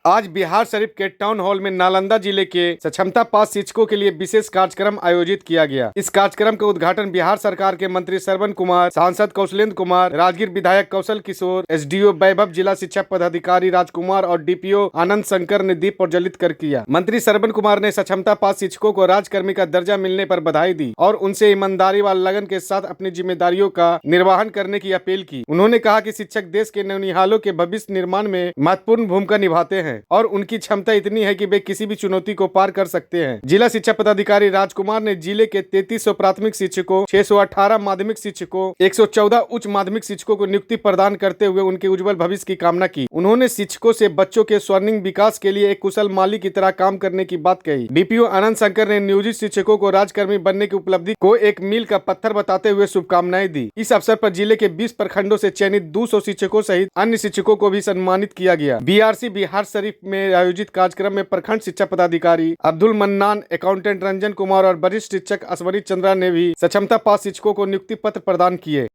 आज बिहार शरीफ के town hall में नालंदा जिले के सक्षमता पास शिक्षकों के लिए विशेष कार्यक्रम आयोजित किया गया। इस कार्यक्रम का उद्घाटन बिहार सरकार के मंत्री श्रवण कुमार, सांसद कौशलेंद्र कुमार, राजगीर विधायक कौशल किशोर, एसडीओ वैभव, जिला शिक्षा पदाधिकारी राजकुमार और डीपीओ आनंद शंकर ने दीप प्रज्वलित कर किया। मंत्री श्रवण कुमार ने सक्षमता पास शिक्षकों को राजकर्मी का दर्जा मिलने पर बधाई दी और उनसे ईमानदारी व लगन के साथ अपनी जिम्मेदारियों का निर्वहन करने की अपील की। उन्होंने कहा कि शिक्षक देश के नौनिहालों के भविष्य निर्माण में महत्वपूर्ण भूमिका निभाते हैं और उनकी क्षमता इतनी है कि वे किसी भी चुनौती को पार कर सकते हैं। जिला शिक्षा पदाधिकारी राजकुमार ने जिले के 3300 प्राथमिक शिक्षकों, 618 माध्यमिक शिक्षकों, 114 उच्च माध्यमिक शिक्षकों को नियुक्ति प्रदान करते हुए उनके उज्जवल भविष्य की कामना की। उन्होंने शिक्षकों से बच्चों के स्वर्णिम विकास के लिए एक कुशल माली की तरह काम करने की बात कही। डीपीओ आनंद शंकर ने नियोजित शिक्षकों को राजकर्मी बनने की उपलब्धि को एक मील का पत्थर बताते हुए शुभकामनाएं दी। इस अवसर पर जिले के 20 प्रखंडों से चयनित 200 शिक्षकों सहित अन्य शिक्षकों को भी सम्मानित किया गया। बीआरसी बिहार शरीफ में आयोजित कार्यक्रम में प्रखंड शिक्षा पदाधिकारी अब्दुल मन्नान, अकाउंटेंट रंजन कुमार और वरिष्ठ शिक्षक अश्वनी चंद्रा ने भी सक्षमता पास शिक्षकों को नियुक्ति पत्र प्रदान किए।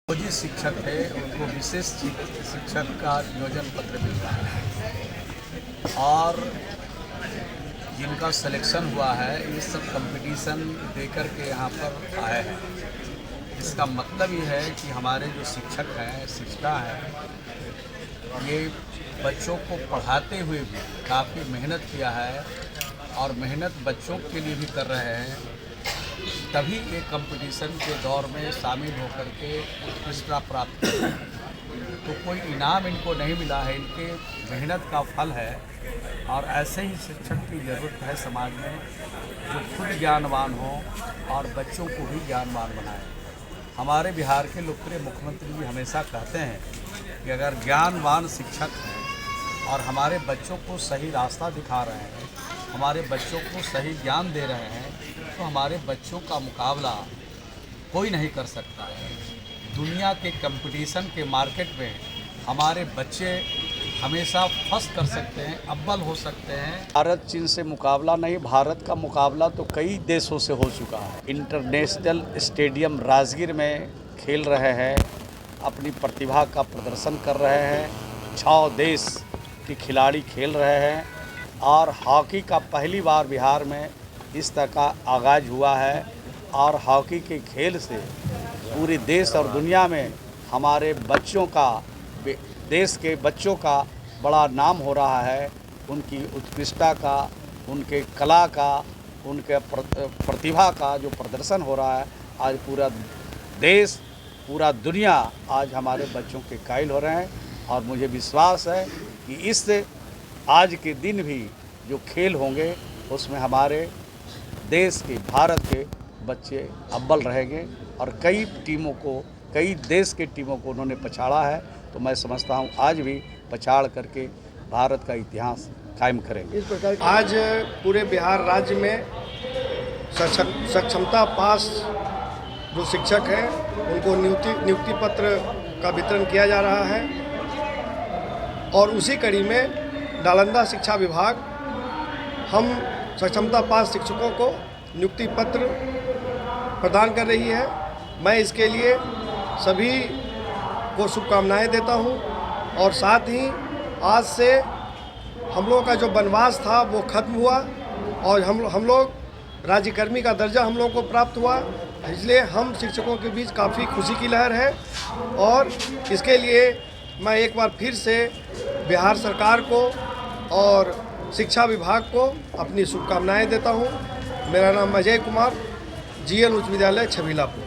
जो शिक्षक है उनको विशेष शिक्षक का नियोजन पत्र मिलता है और जिनका सिलेक्शन हुआ है ये सब कंपटीशन देकर के यहाँ पर आए हैं। इसका मतलब ये है कि हमारे जो शिक्षक हैं, शिक्षिका हैं, ये बच्चों को पढ़ाते हुए भी काफ़ी मेहनत किया है और मेहनत बच्चों के लिए भी कर रहे हैं, तभी ये कंपटीशन के दौर में शामिल होकर के उत्कृष्टता प्राप्त कर रहे हैं। तो कोई इनाम इनको नहीं मिला है, इनके मेहनत का फल है और ऐसे ही शिक्षक की ज़रूरत है समाज में जो खुद ज्ञानवान हो और बच्चों को भी ज्ञानवान बनाए। हमारे बिहार के लोकप्रिय मुख्यमंत्री जी हमेशा कहते हैं कि अगर ज्ञानवान शिक्षक हैं और हमारे बच्चों को सही रास्ता दिखा रहे हैं, हमारे बच्चों को सही ज्ञान दे रहे हैं, तो हमारे बच्चों का मुकाबला कोई नहीं कर सकता है। दुनिया के कंपटीशन के मार्केट में हमारे बच्चे हमेशा फर्स्ट कर सकते हैं, अव्वल हो सकते हैं। भारत चीन से मुकाबला नहीं, भारत का मुकाबला तो कई देशों से हो चुका है। इंटरनेशनल स्टेडियम राजगीर में खेल रहे हैं, अपनी प्रतिभा का प्रदर्शन कर रहे हैं। 6 देश के खिलाड़ी खेल रहे हैं और हॉकी का पहली बार बिहार में इस तरह का आगाज़ हुआ है और हॉकी के खेल से पूरे देश और दुनिया में हमारे बच्चों का, देश के बच्चों का बड़ा नाम हो रहा है। उनकी उत्कृष्टता का, उनके कला का, उनके प्रतिभा का जो प्रदर्शन हो रहा है, आज पूरा देश, पूरा दुनिया आज हमारे बच्चों के कायल हो रहे हैं और मुझे विश्वास है कि इस आज के दिन भी जो खेल होंगे उसमें हमारे देश के, भारत के बच्चे अव्वल रहेंगे और कई टीमों को, कई देश के टीमों को उन्होंने पछाड़ा है। तो मैं समझता हूँ आज भी पछाड़ करके भारत का इतिहास कायम करेंगे। इस प्रकार आज पूरे बिहार राज्य में सक्षमता पास जो शिक्षक हैं उनको नियुक्ति पत्र का वितरण किया जा रहा है और उसी कड़ी में नालंदा शिक्षा विभाग हम सक्षमता पास शिक्षकों को नियुक्ति पत्र प्रदान कर रही है। मैं इसके लिए सभी को शुभकामनाएं देता हूं और साथ ही आज से हम लोगों का जो वनवास था वो खत्म हुआ और हम लोग राज्यकर्मी का दर्जा हम लोगों को प्राप्त हुआ। इसलिए हम शिक्षकों के बीच काफ़ी खुशी की लहर है और इसके लिए मैं एक बार फिर से बिहार सरकार को और शिक्षा विभाग को अपनी शुभकामनाएं देता हूं। मेरा नाम अजय कुमार, जीएन उच्च विद्यालय छबीलापुर।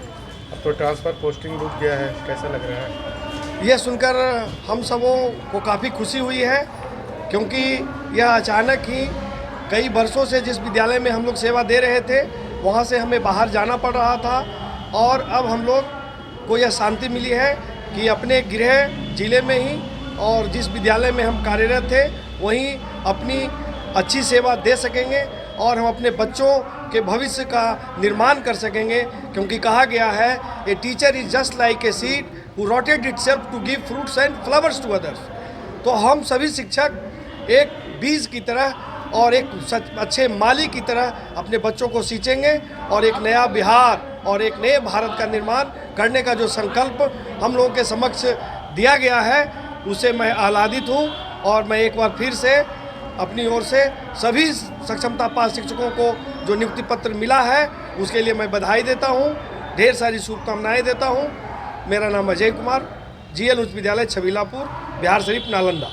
अब तो ट्रांसफ़र पोस्टिंग रुक गया है, कैसा लग रहा है? यह सुनकर हम सबों को काफ़ी खुशी हुई है क्योंकि यह अचानक ही कई वर्षों से जिस विद्यालय में हम लोग सेवा दे रहे थे वहाँ से हमें बाहर जाना पड़ रहा था और अब हम लोग को यह शांति मिली है कि अपने गृह जिले में ही और जिस विद्यालय में हम कार्यरत थे वहीं अपनी अच्छी सेवा दे सकेंगे और हम अपने बच्चों के भविष्य का निर्माण कर सकेंगे। क्योंकि कहा गया है a teacher is just like a seed who rotted itself to give fruits and flowers to others. तो हम सभी शिक्षक एक बीज की तरह और एक अच्छे माली की तरह अपने बच्चों को सींचेंगे और एक नया बिहार और एक नए भारत का निर्माण करने का जो संकल्प हम लोगों के समक्ष दिया गया है उससे मैं आह्लादित हूँ और मैं एक बार फिर से अपनी ओर से सभी सक्षमता पास शिक्षकों को जो नियुक्ति पत्र मिला है उसके लिए मैं बधाई देता हूँ, ढेर सारी शुभकामनाएं देता हूँ। मेरा नाम अजय कुमार, GL उच्च विद्यालय छबीलापुर, बिहार शरीफ, नालंदा।